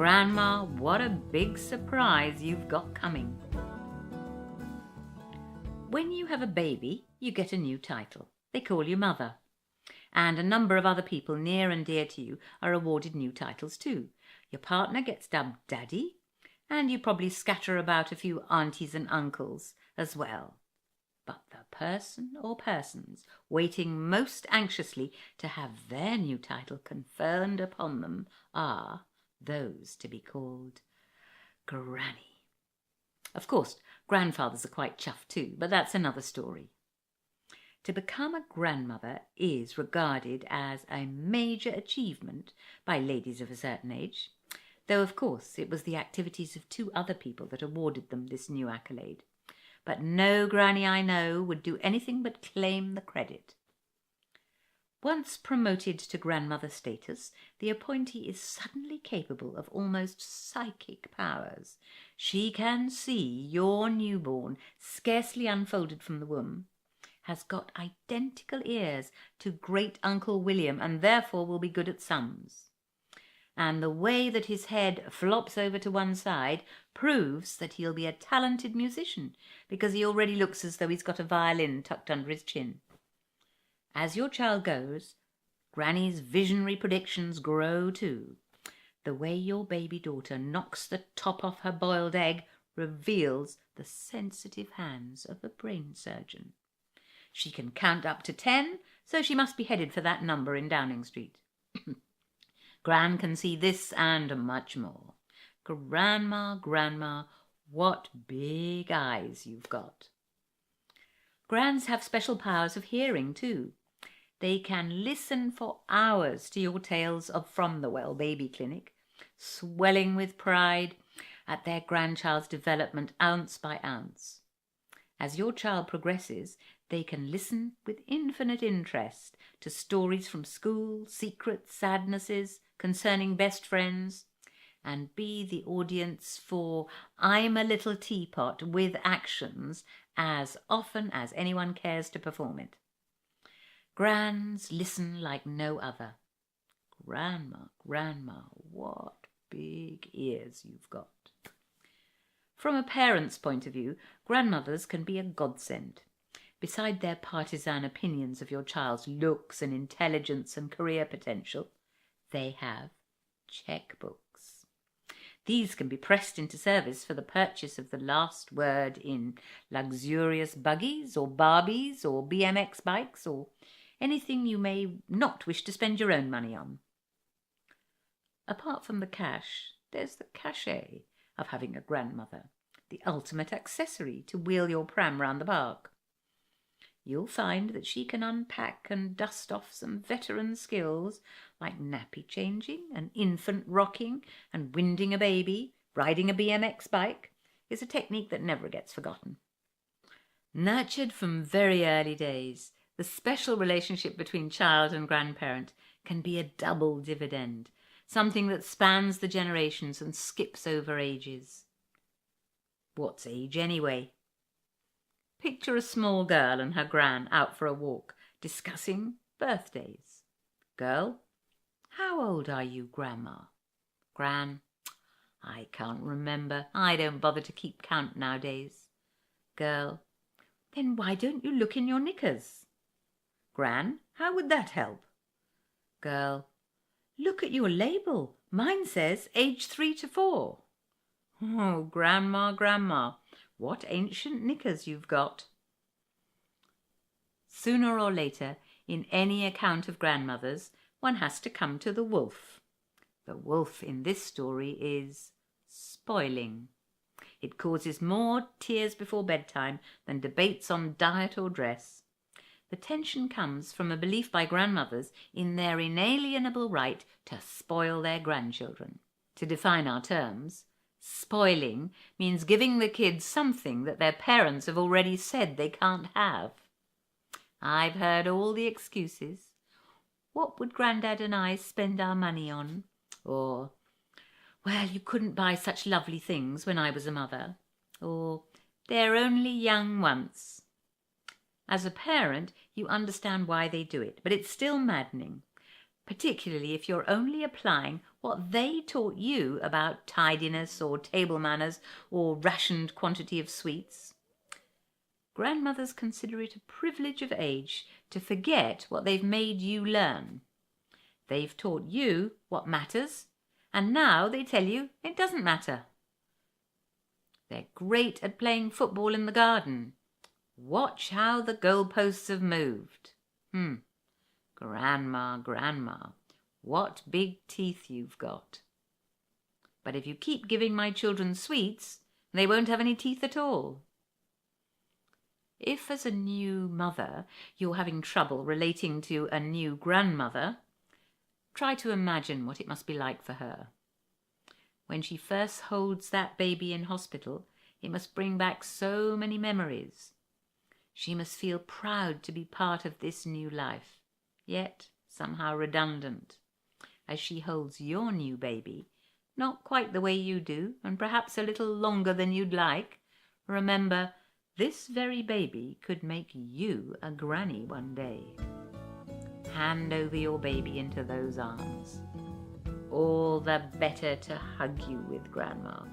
Grandma, what a big surprise you've got coming. When you have a baby, you get a new title. They call you Mother. And a number of other people near and dear to you are awarded new titles too. Your partner gets dubbed Daddy, and you probably scatter about a few aunties and uncles as well. But the person or persons waiting most anxiously to have their new title conferred upon them are those to be called Granny. Of course, grandfathers are quite chuffed too, but that's another story. To become a grandmother is regarded as a major achievement by ladies of a certain age, though of course it was the activities of 2 other people that awarded them this new accolade. But no granny I know would do anything but claim the credit. Once promoted to grandmother status, the appointee is suddenly capable of almost psychic powers. She can see your newborn, scarcely unfolded from the womb, has got identical ears to Great Uncle William and therefore will be good at sums. And the way that his head flops over to one side proves that he'll be a talented musician, because he already looks as though he's got a violin tucked under his chin. As your child goes, Granny's visionary predictions grow too. The way your baby daughter knocks the top off her boiled egg reveals the sensitive hands of a brain surgeon. She can count up to 10, so she must be headed for that number in Downing Street. Gran can see this and much more. Grandma, what big eyes you've got. Grans have special powers of hearing too. They can listen for hours to your tales of From the Well Baby Clinic, swelling with pride at their grandchild's development ounce by ounce. As your child progresses, they can listen with infinite interest to stories from school, secrets, sadnesses concerning best friends, and be the audience for I'm a Little Teapot with actions as often as anyone cares to perform it. Grans listen like no other. Grandma, what big ears you've got. From a parent's point of view, grandmothers can be a godsend. Beside their partisan opinions of your child's looks and intelligence and career potential, they have checkbooks. These can be pressed into service for the purchase of the last word in luxurious buggies or Barbies or BMX bikes or anything you may not wish to spend your own money on. Apart from the cash, there's the cachet of having a grandmother, the ultimate accessory to wheel your pram round the park. You'll find that she can unpack and dust off some veteran skills like nappy changing and infant rocking and winding a baby. Riding a BMX bike is a technique that never gets forgotten. Nurtured from very early days, the special relationship between child and grandparent can be a double dividend, something that spans the generations and skips over ages. What's age anyway? Picture a small girl and her gran out for a walk, discussing birthdays. Girl, how old are you, Grandma? Gran, I can't remember. I don't bother to keep count nowadays. Girl, then why don't you look in your knickers? Gran, how would that help? Girl, look at your label. Mine says age 3 to 4. Oh, Grandma, what ancient knickers you've got. Sooner or later, in any account of grandmothers, one has to come to the wolf. The wolf in this story is spoiling. It causes more tears before bedtime than debates on diet or dress. The tension comes from a belief by grandmothers in their inalienable right to spoil their grandchildren. To define our terms, spoiling means giving the kids something that their parents have already said they can't have. I've heard all the excuses. What would Grandad and I spend our money on? Or, well, you couldn't buy such lovely things when I was a mother. Or, they're only young once. As a parent, you understand why they do it, but it's still maddening. particularly if you're only applying what they taught you about tidiness or table manners or rationed quantity of sweets. Grandmothers consider it a privilege of age to forget what they've made you learn. They've taught you what matters, and now they tell you it doesn't matter. They're great at playing football in the garden. Watch how the goalposts have moved. Grandma, what big teeth you've got. But if you keep giving my children sweets, they won't have any teeth at all. If as a new mother you're having trouble relating to a new grandmother, try to imagine what it must be like for her. When she first holds that baby in hospital, it must bring back so many memories. She must feel proud to be part of this new life, yet somehow redundant. As she holds your new baby, not quite the way you do, and perhaps a little longer than you'd like, remember, this very baby could make you a granny one day. Hand over your baby into those arms. All the better to hug you with, Grandma.